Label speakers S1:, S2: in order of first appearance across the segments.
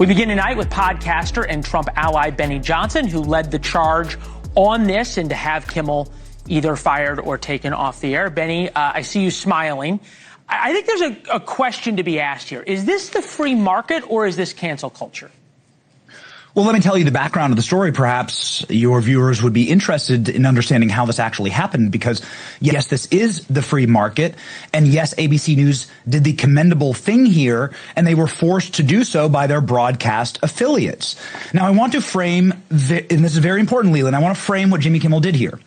S1: We begin tonight with podcaster and Trump ally Benny Johnson, who led the charge on this and to have Kimmel either fired or taken off the air. Benny, I see you smiling. I think there's a question to be asked here. Is this the free market or is this cancel culture?
S2: Well, let me tell you the background of the story. Perhaps your viewers would be interested in understanding how this actually happened, because yes, this is the free market. And yes, ABC News did the commendable thing here, and they were forced to do so by their broadcast affiliates. Now, I want to frame, and this is very important, Leland, I want to frame what Jimmy Kimmel did here.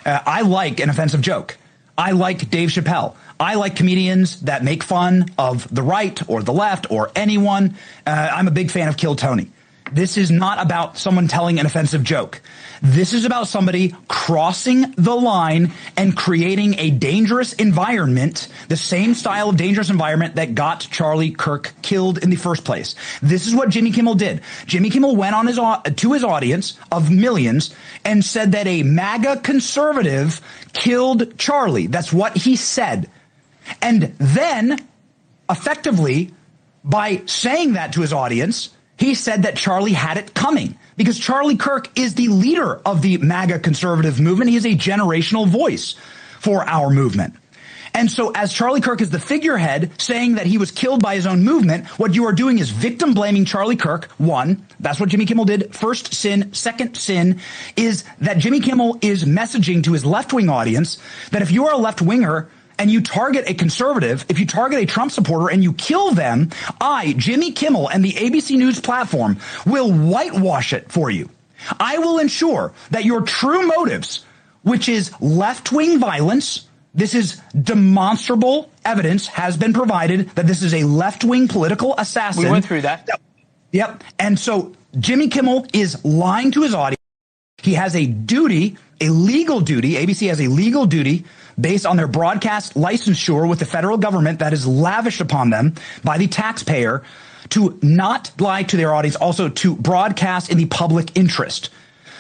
S2: I like an offensive joke. I like Dave Chappelle. I like comedians that make fun of the right or the left or anyone. I'm a big fan of Kill Tony. This is not about someone telling an offensive joke. This is about somebody crossing the line and creating a dangerous environment, the same style of dangerous environment that got Charlie Kirk killed in the first place. This is what Jimmy Kimmel did. Jimmy Kimmel went on to his audience of millions and said that a MAGA conservative killed Charlie. That's what he said. And then, effectively, by saying that to his audience, he said that Charlie had it coming, because Charlie Kirk is the leader of the MAGA conservative movement. He is a generational voice for our movement. And so as Charlie Kirk is the figurehead saying that he was killed by his own movement, what you are doing is victim blaming Charlie Kirk. One, that's what Jimmy Kimmel did. First sin. Second sin is that Jimmy Kimmel is messaging to his left-wing audience that if you are a left-winger and you target a conservative, if you target a Trump supporter and you kill them, I, Jimmy Kimmel, and the ABC News platform will whitewash it for you. I will ensure that your true motives, which is left-wing violence, this is demonstrable evidence has been provided that this is a left-wing political assassin.
S1: We went through that.
S2: Yep. And so Jimmy Kimmel is lying to his audience. He has a duty, a legal duty. ABC has a legal duty based on their broadcast licensure with the federal government that is lavished upon them by the taxpayer to not lie to their audience, also to broadcast in the public interest.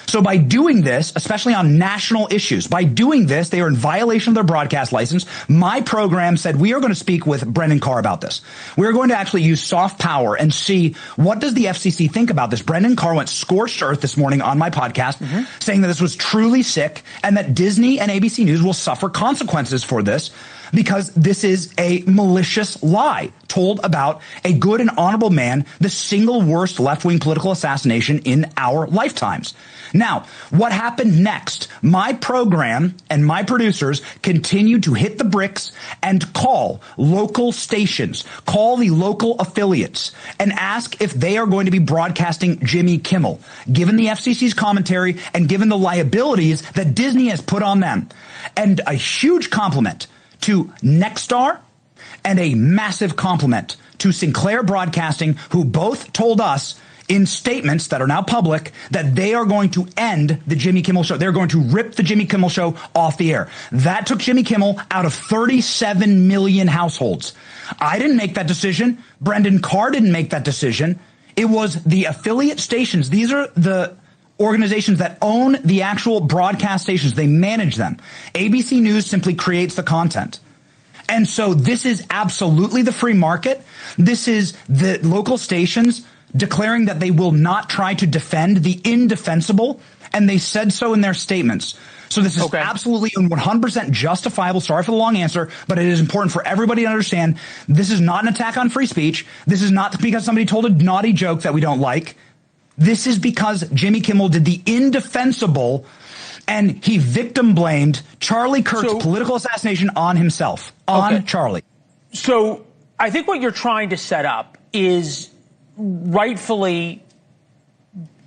S2: So by doing this, especially on national issues, by doing this, they are in violation of their broadcast license. My program said we are going to speak with Brendan Carr about this. We're going to actually use soft power and see what does the FCC think about this. Brendan Carr went scorched earth this morning on my podcast, saying that this was truly sick and that Disney and ABC News will suffer consequences for this, because this is a malicious lie told about a good and honorable man, the single worst left-wing political assassination in our lifetimes. Now, what happened next? My program and my producers continue to hit the bricks and call local stations, call the local affiliates, and ask if they are going to be broadcasting Jimmy Kimmel, given the FCC's commentary and given the liabilities that Disney has put on them. And a huge compliment to Nexstar and a massive compliment to Sinclair Broadcasting, who both told us in statements that are now public that they are going to end the Jimmy Kimmel Show. They're going to rip the Jimmy Kimmel Show off the air. That took Jimmy Kimmel out of 37 million households. I didn't make that decision. Brendan Carr didn't make that decision. It was the affiliate stations. These are the organizations that own the actual broadcast stations. They manage them. ABC News simply creates the content. And so this is absolutely the free market. This is the local stations declaring that they will not try to defend the indefensible, and they said so in their statements. So this is absolutely 100% justifiable. Sorry for the long answer, but it is important for everybody to understand this is not an attack on free speech. This is not because somebody told a naughty joke that we don't like. This is because Jimmy Kimmel did the indefensible, and he victim blamed Charlie Kirk's political assassination on himself, on Charlie.
S1: So I think what you're trying to set up is rightfully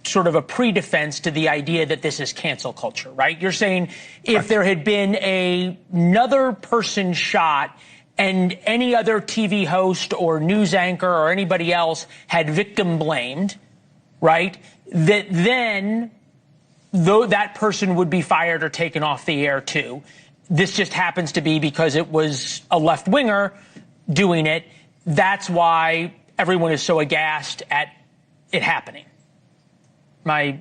S1: sort of a pre-defense to the idea that this is cancel culture, right? You're saying if there had been another person shot and any other TV host or news anchor or anybody else had victim blamed, right, that then though that person would be fired or taken off the air too. This just happens to be because it was a left-winger doing it. That's why everyone is so aghast at it happening.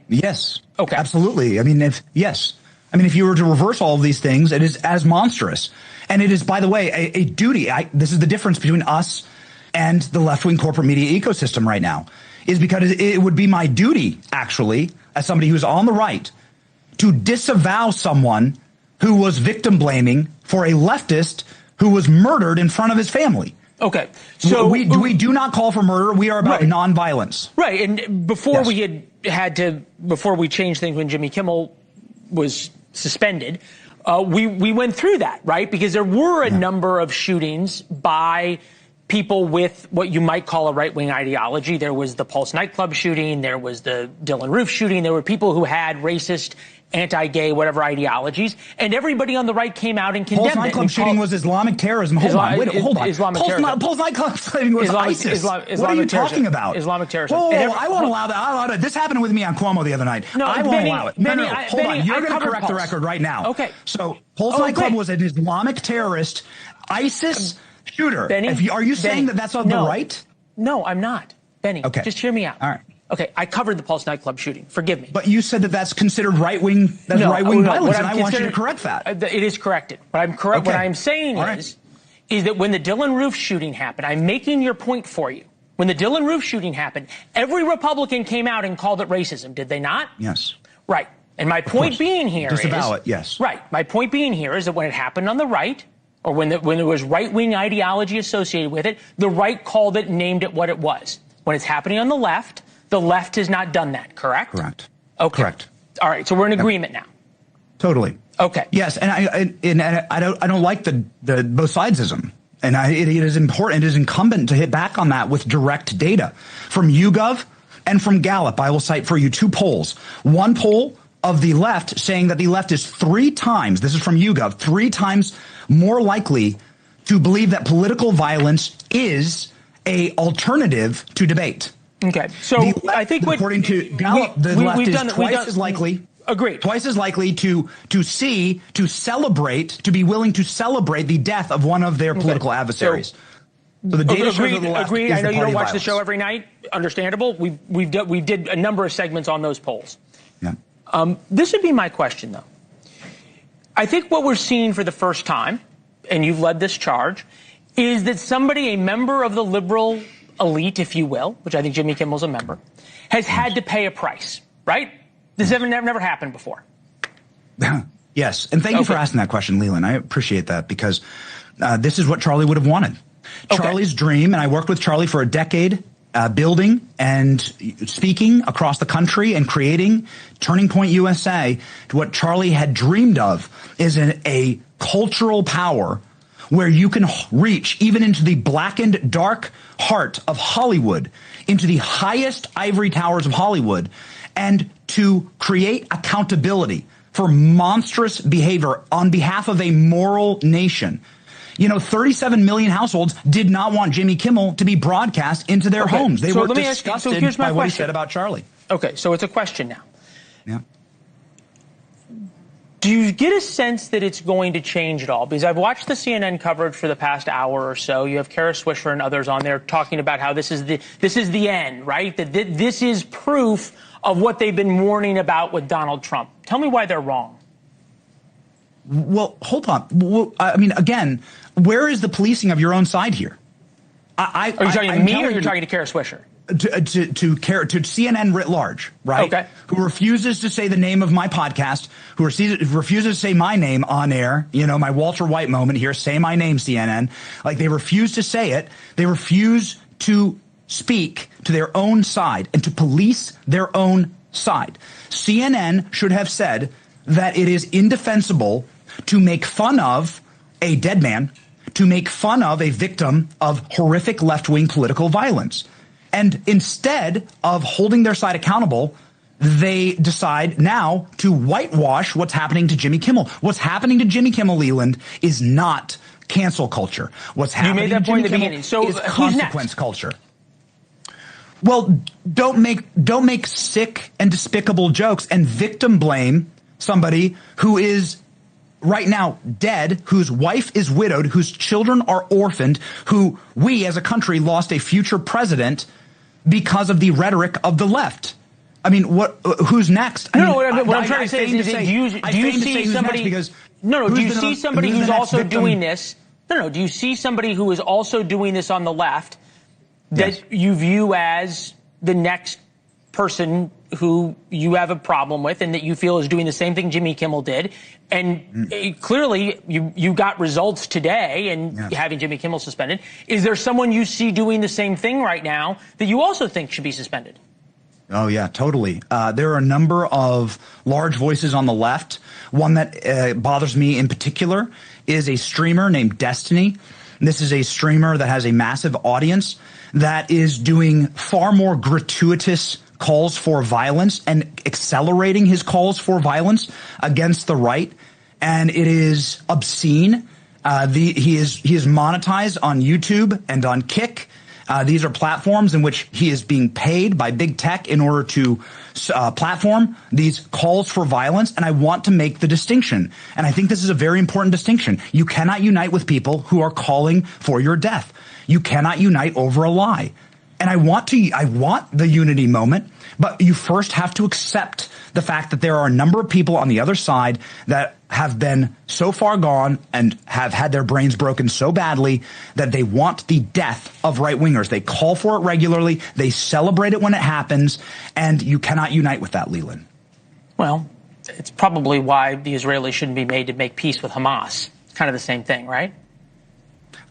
S2: Yes. Okay. Absolutely. I mean, if you were to reverse all of these things, it is as monstrous. And it is, by the way, a duty. This is the difference between us and the left-wing corporate media ecosystem right now, is because it would be my duty, actually, as somebody who's on the right, to disavow someone who was victim blaming for a leftist who was murdered in front of his family.
S1: Okay. So
S2: we do not call for murder. We are about nonviolence.
S1: Right. And before before we changed things when Jimmy Kimmel was suspended, we went through that, right? Because there were a number of shootings by people with what you might call a right-wing ideology. There was the Pulse nightclub shooting. There was the Dylan Roof shooting. There were people who had racist, anti-gay, whatever ideologies, and everybody on the right came out and condemned it.
S2: Pulse nightclub shooting was Islamic terrorism. Hold on.
S1: Islamic terrorism.
S2: Pulse nightclub shooting was ISIS. What are you talking about?
S1: Islamic terrorism.
S2: Whoa, I won't allow that. This happened with me on Cuomo the other night.
S1: No,
S2: I won't allow it. No, hold on. You're going to correct the record right now.
S1: Okay.
S2: So Pulse nightclub was an Islamic terrorist, ISIS shooter.
S1: Benny,
S2: are you saying that that's on the right?
S1: No, I'm not. Benny,
S2: okay.
S1: Just hear me out.
S2: All right.
S1: Okay, I covered the Pulse nightclub shooting. Forgive me.
S2: But you said that that's considered right-wing violence, and I want you to correct that.
S1: It is corrected. What I'm saying is that when the Dylan Roof shooting happened, I'm making your point for you. When the Dylan Roof shooting happened, every Republican came out and called it racism, did they not?
S2: Yes.
S1: Right. And my point being here is...
S2: Disavow it, yes.
S1: Right. My point being here is that when it happened on the right, or when there was right-wing ideology associated with it, the right called it and named it what it was. When it's happening on the left has not done that, correct?
S2: Correct.
S1: Okay.
S2: Correct.
S1: All right, so we're in agreement now.
S2: Totally.
S1: Okay.
S2: Yes, and I don't like the both sidesism, and it is important. It is incumbent to hit back on that with direct data from YouGov and from Gallup. I will cite for you 2 polls. One poll of the left saying that the left is 3 times. This is from YouGov, 3 times more likely to believe that political violence is a alternative to debate.
S1: Okay, so I think
S2: according to Gallup, the left is twice as likely.
S1: Agreed.
S2: Twice as likely to be willing to celebrate the death of one of their political advocaries. So the data shows that the left
S1: agreed.
S2: is
S1: I know
S2: the
S1: you don't
S2: party
S1: watch
S2: of
S1: the show every night. Understandable. We did a number of segments on those polls.
S2: Yeah.
S1: This would be my question, though. I think what we're seeing for the first time, and you've led this charge, is that somebody, a member of the liberal elite, if you will, which I think Jimmy Kimmel's a member, has had to pay a price, right? This has never happened before.
S2: Yes, and thank you for asking that question, Leland. I appreciate that because this is what Charlie would have wanted. Charlie's dream, and I worked with Charlie for a decade, building and speaking across the country and creating Turning Point USA. What Charlie had dreamed of is a cultural power where you can reach even into the blackened, dark heart of Hollywood, into the highest ivory towers of Hollywood, and to create accountability for monstrous behavior on behalf of a moral nation. 37 million households did not want Jimmy Kimmel to be broadcast into their homes. They were disgusted by what he said about Charlie.
S1: Okay, so it's a question now.
S2: Yeah.
S1: Do you get a sense that it's going to change at all? Because I've watched the CNN coverage for the past hour or so. You have Kara Swisher and others on there talking about how this is the end, right? That this is proof of what they've been warning about with Donald Trump. Tell me why they're wrong.
S2: Well, hold on. I mean, again, where is the policing of your own side here?
S1: Are you talking to me or you're talking to Kara Swisher?
S2: To CNN writ large, right?
S1: Okay.
S2: Who refuses to say the name of my podcast, who refuses to say my name on air, my Walter White moment here, say my name, CNN. Like, they refuse to say it. They refuse to speak to their own side and to police their own side. CNN should have said that it is indefensible to make fun of a dead man, to make fun of a victim of horrific left-wing political violence. And instead of holding their side accountable, they decide now to whitewash what's happening to Jimmy Kimmel. What's happening to Jimmy Kimmel, Leland, is not cancel culture. What's happening
S1: you made that
S2: to
S1: point
S2: Jimmy
S1: at the
S2: Kimmel
S1: beginning. So
S2: is
S1: who's
S2: consequence
S1: next?
S2: Culture. Well, don't make sick and despicable jokes and victim blame somebody who is right now dead, whose wife is widowed, whose children are orphaned, who we as a country lost a future president because of the rhetoric of the left. I mean, who's next?
S1: What I'm trying to say is, do you see somebody? Do you see somebody who's also doing this? Do you see somebody who is also doing this on the left that you view as the next person who you have a problem with and that you feel is doing the same thing Jimmy Kimmel did. And clearly you got results today and having Jimmy Kimmel suspended. Is there someone you see doing the same thing right now that you also think should be suspended?
S2: Oh, yeah, totally. There are a number of large voices on the left. One that bothers me in particular is a streamer named Destiny. This is a streamer that has a massive audience that is doing far more gratuitous calls for violence and accelerating his calls for violence against the right. And it is obscene. He is monetized on YouTube and on Kick. These are platforms in which he is being paid by big tech in order to platform these calls for violence. And I want to make the distinction. And I think this is a very important distinction. You cannot unite with people who are calling for your death. You cannot unite over a lie. And I want the unity moment, but you first have to accept the fact that there are a number of people on the other side that have been so far gone and have had their brains broken so badly that they want the death of right-wingers. They call for it regularly. They celebrate it when it happens, and you cannot unite with that, Leland.
S1: Well, it's probably why the Israelis shouldn't be made to make peace with Hamas. It's kind of the same thing, right?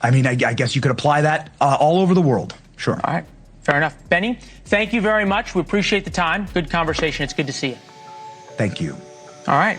S2: I mean, I guess you could apply that all over the world. Sure.
S1: All right. Fair enough. Benny, thank you very much. We appreciate the time. Good conversation. It's good to see you.
S2: Thank you.
S1: All right.